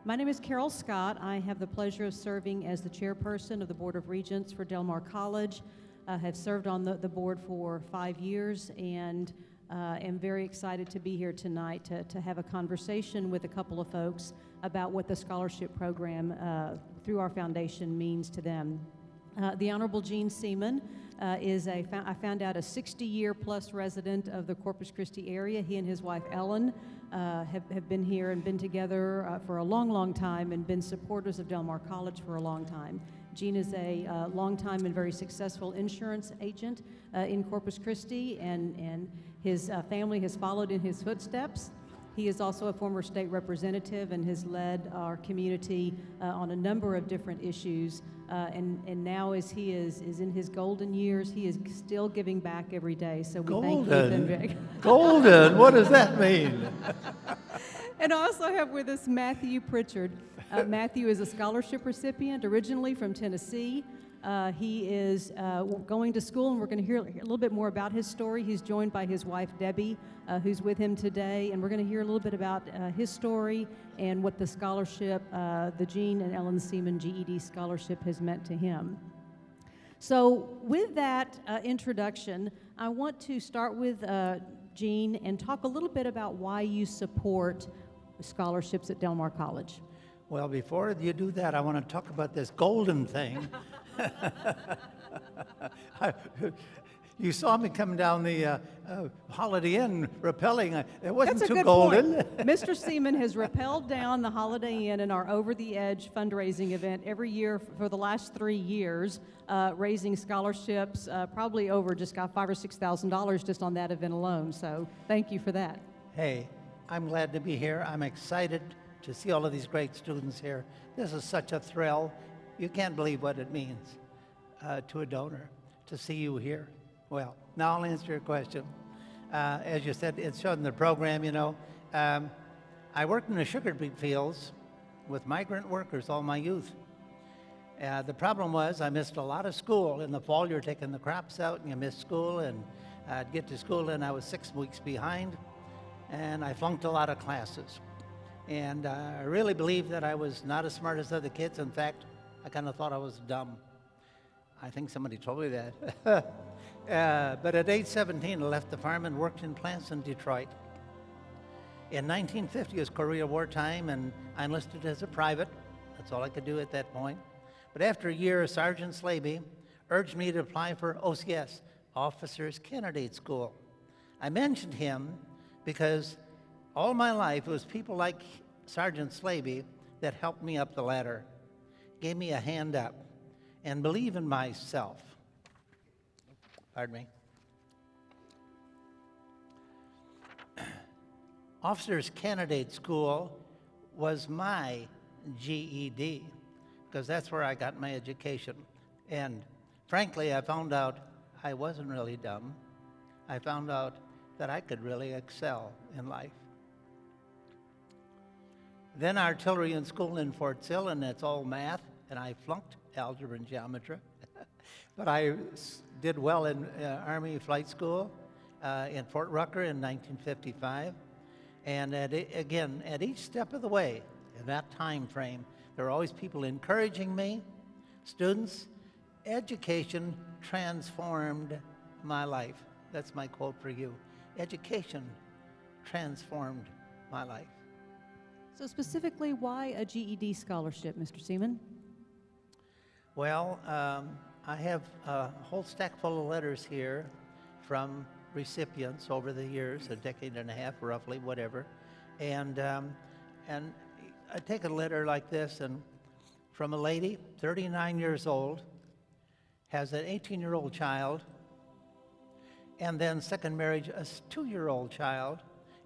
My name is Carol Scott. I have the pleasure of serving as the chairperson of the Board of Regents for Del Mar College. I have served on the board for 5 years and am very excited to be here tonight to have a conversation with a couple of folks about what the scholarship program through our foundation means to them. The Honorable Seaman is I found out a 60-year plus resident of the Corpus Christi area. He and his wife Ellen have been here and been together for a long time and been supporters of Del Mar College for a long time. Jeanne is a long-time and very successful insurance agent in Corpus Christi, and his family has followed in his footsteps. He is also a former state representative and has led our community on a number of different issues. And now, as he is in his golden years, he is still giving back every day. So we thank you. Golden? What does that mean? And I also have with us Matthew Pritchard. Matthew is a scholarship recipient originally from Tennessee. He is going to school, and we're going to hear a little bit more about his story. He's joined by his wife, Debbie, who's with him today, and we're going to hear a little bit about his story and what the scholarship, the Jeanne and Ellen Seaman GED Scholarship, has meant to him. So with that introduction, I want to start with Jeanne and talk a little bit about why you support scholarships at Del Mar College. Well, before you do that, I want to talk about this golden thing. You saw me come down the Holiday Inn rappelling. It wasn't That's a too good golden. Point. Mr. Seaman has rappelled down the Holiday Inn in our Over the Edge fundraising event every year for the last 3 years, raising scholarships, probably over just got $5,000 or $6,000 just on that event alone. So thank you for that. Hey, I'm glad to be here. I'm excited to see all of these great students here. This is such a thrill. You can't believe what it means to a donor to see you here. Well, now I'll answer your question. As you said, it's shown in the program, you know. I worked in the sugar beet fields with migrant workers all my youth. The problem was I missed a lot of school. In the fall, you're taking the crops out and you miss school, and I'd get to school and I was 6 weeks behind, and I flunked a lot of classes. And I really believed that I was not as smart as other kids. In fact, I kind of thought I was dumb. I think somebody told me that. But at age 17, I left the farm and worked in plants in Detroit. In 1950, it was Korea War time, and I enlisted as a private. That's all I could do at that point. But after a year, Sergeant Slaby urged me to apply for OCS, Officers Candidate School. I mentioned him because all my life, it was people like Sergeant Slaby that helped me up the ladder, gave me a hand up, and believe in myself. Pardon me. Officers Candidate School was my GED, because that's where I got my education. And frankly, I found out I wasn't really dumb. I found out that I could really excel in life. Then artillery in school in Fort Sill, and that's all math, and I flunked algebra and geometry. But I did well in Army Flight School in Fort Rucker in 1955. And again, at each step of the way, in that time frame, there were always people encouraging me. Students, education transformed my life. That's my quote for you. Education transformed my life. So specifically, why a GED scholarship, Mr. Seaman? Well, I have a whole stack full of letters here from recipients over the years, a decade and a half, roughly, whatever. And I take a letter like this, and from a lady, 39 years old, has an 18-year-old child, and then second marriage, a 2-year-old child,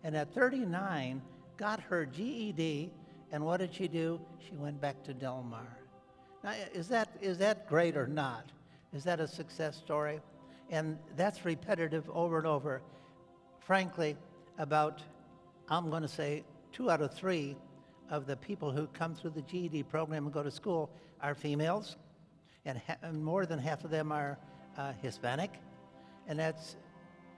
and at 39, got her GED, and what did she do? She went back to Del Mar. Now, is that great or not? Is that a success story? And that's repetitive over and over. Frankly, about, I'm going to say, 2 out of 3 of the people who come through the GED program and go to school are females, and more than half of them are Hispanic, and that's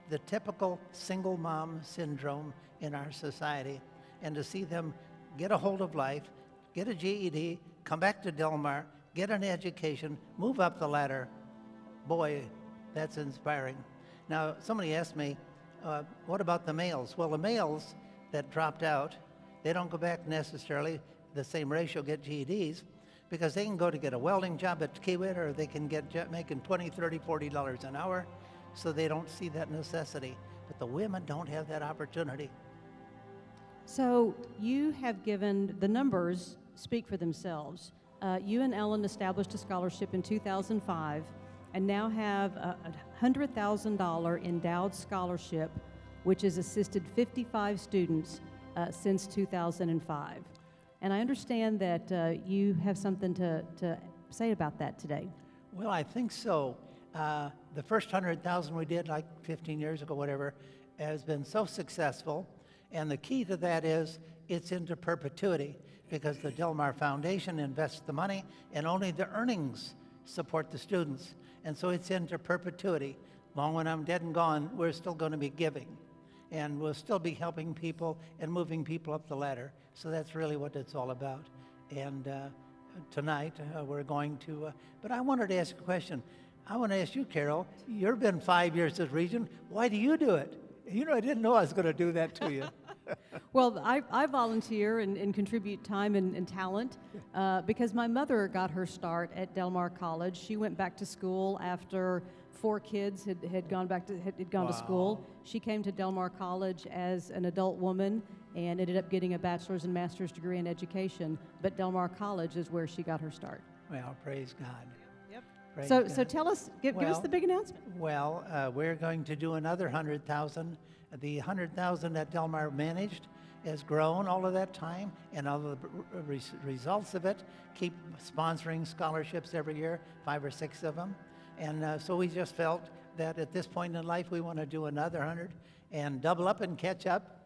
the typical single mom syndrome in our society. And to see them get a hold of life, get a GED, come back to Del Mar, get an education, move up the ladder. Boy, that's inspiring. Now, somebody asked me, what about the males? Well, the males that dropped out, they don't go back necessarily the same ratio, get GEDs, because they can go to get a welding job at Kiewit, or they can get making $20, $30, $40 an hour, so they don't see that necessity. But the women don't have that opportunity. So you have given, the numbers speak for themselves. You and Ellen established a scholarship in 2005 and now have a $100,000 endowed scholarship, which has assisted 55 students since 2005. And I understand that you have something to say about that today. Well, I think so. The first 100,000 we did like 15 years ago, whatever, has been so successful. And the key to that is it's into perpetuity, because the Del Mar Foundation invests the money and only the earnings support the students. And so it's into perpetuity. Long when I'm dead and gone, we're still going to be giving. And we'll still be helping people and moving people up the ladder. So that's really what it's all about. And tonight we're going to, but I wanted to ask a question. I want to ask you, Carol, you've been 5 years at Region. Why do you do it? You know, I didn't know I was going to do that to you. Well, I volunteer and contribute time and talent because my mother got her start at Del Mar College. She went back to school after 4 kids had gone to school. She came to Del Mar College as an adult woman and ended up getting a bachelor's and master's degree in education. But Del Mar College is where she got her start. Well, praise God. Yep. Praise So God. tell us, give us the big announcement. Well, we're going to do another 100,000. The 100,000 that Del Mar managed has grown all of that time, and all the results of it keep sponsoring scholarships every year, 5 or 6 of them. And so we just felt that at this point in life we want to do another 100 and double up and catch up.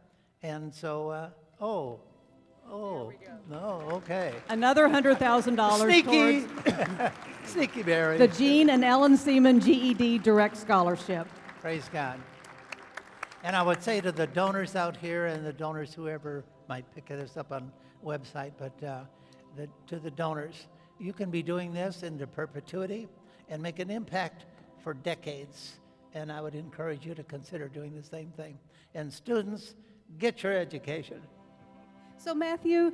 And so, no, okay. Another $100,000 Sneaky, towards sneaky Barry. the Jeanne and Ellen Seaman GED Direct Scholarship. Praise God. And I would say to the donors out here and the donors, whoever might pick this up on website, but to the donors, you can be doing this into perpetuity and make an impact for decades. And I would encourage you to consider doing the same thing. And students, get your education. So Matthew,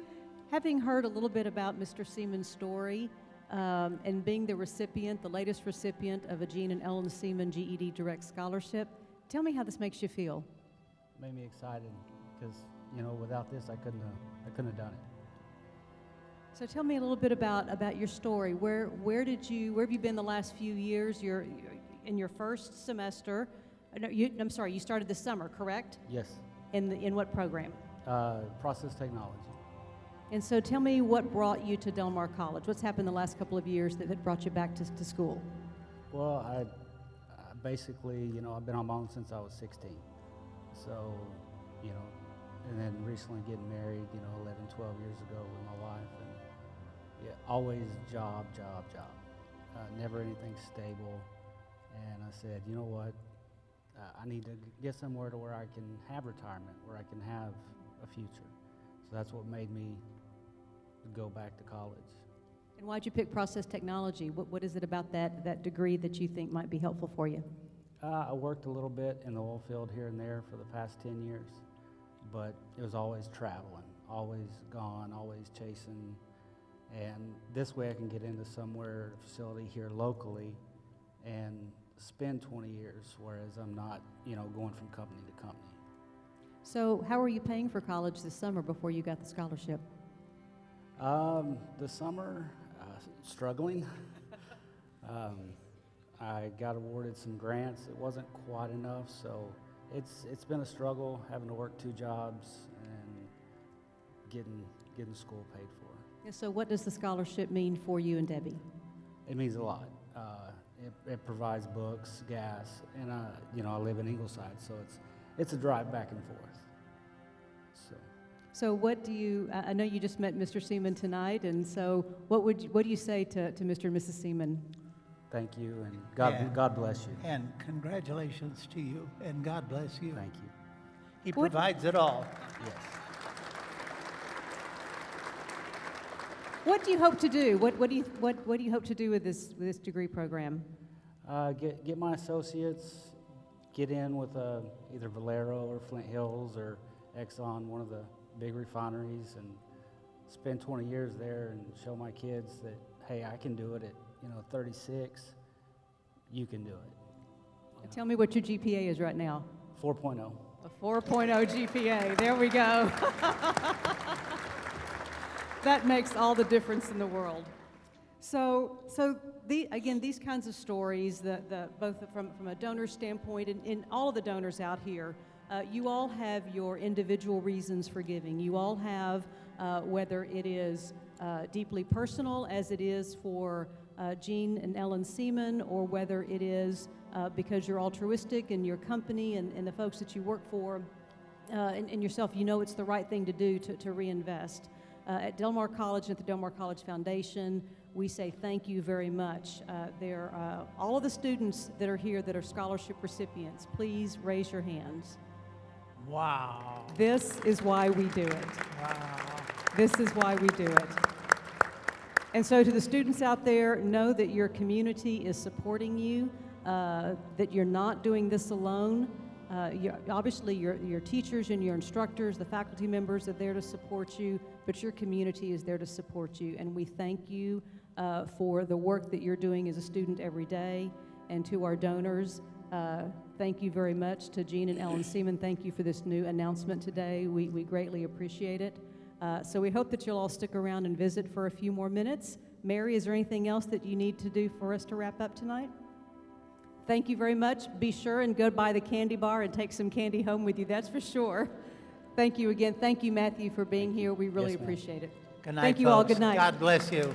having heard a little bit about Mr. Seaman's story and being the recipient, the latest recipient of a Jeanne and Ellen Seaman GED Direct Scholarship, tell me how this makes you feel. Made me excited because, you know, without this I couldn't have done it. So tell me a little bit about your story. Where have you been the last few years? You're in your first semester. No, I'm sorry, you started this summer, correct? Yes. In what program? Process technology. And so tell me what brought you to Del Mar College. What's happened the last couple of years that had brought you back to school? Well, I basically, you know, I've been on my own since I was 16. So, you know, and then recently getting married, you know, 11, 12 years ago with my wife. And yeah, always job. Never anything stable. And I said, you know what? I need to get somewhere to where I can have retirement, where I can have a future. So that's what made me go back to college. And why'd you pick process technology? What is it about that degree that you think might be helpful for you? I worked a little bit in the oil field here and there for the past 10 years, but it was always traveling, always gone, always chasing. And this way I can get into somewhere, a facility here locally, and spend 20 years, whereas I'm not, you know, going from company to company. So how were you paying for college this summer before you got the scholarship? The summer, struggling. I got awarded some grants. It wasn't quite enough, so it's been a struggle having to work 2 jobs and getting school paid for. Yeah, so what does the scholarship mean for you and Debbie? It means a lot. It provides books, gas, and you know, I live in Ingleside, so it's a drive back and forth. So what do you, I know you just met Mr. Seaman tonight, and so what do you say to Mr. and Mrs. Seaman? Thank you, and God bless you. And congratulations to you, and God bless you. Thank you. He provides it all. Yes. What do you hope to do? What do you hope to do with this degree program? Get my associates, get in with either Valero or Flint Hills or Exxon, one of the big refineries, and spend 20 years there and show my kids that, hey, I can do it at 36. You can do it. Tell me what your GPA is right now. 4.0. A 4.0 GPA. There we go. That makes all the difference in the world. So again, these kinds of stories, both from a donor standpoint and all of the donors out here, you all have your individual reasons for giving. You all have, whether it is deeply personal, as it is for Jeanne and Ellen Seaman, or whether it is because you're altruistic in your company and the folks that you work for, and yourself, it's the right thing to do to reinvest. At Del Mar College and at the Del Mar College Foundation, we say thank you very much. All of the students that are here that are scholarship recipients, please raise your hands. Wow. This is why we do it. Wow. This is why we do it. And so to the students out there, know that your community is supporting you, that you're not doing this alone. Obviously, your teachers and your instructors, the faculty members are there to support you, but your community is there to support you. And we thank you for the work that you're doing as a student every day. And to our donors, thank you very much. To Jeanne and Ellen Seaman, thank you for this new announcement today. We greatly appreciate it. So we hope that you'll all stick around and visit for a few more minutes. Mary, is there anything else that you need to do for us to wrap up tonight? Thank you very much. Be sure and go by the candy bar and take some candy home with you, that's for sure. Thank you again. Thank you, Matthew, for being here. We really Yes, ma'am. appreciate it. Good night, Thank you all. folks. Good night. God bless you.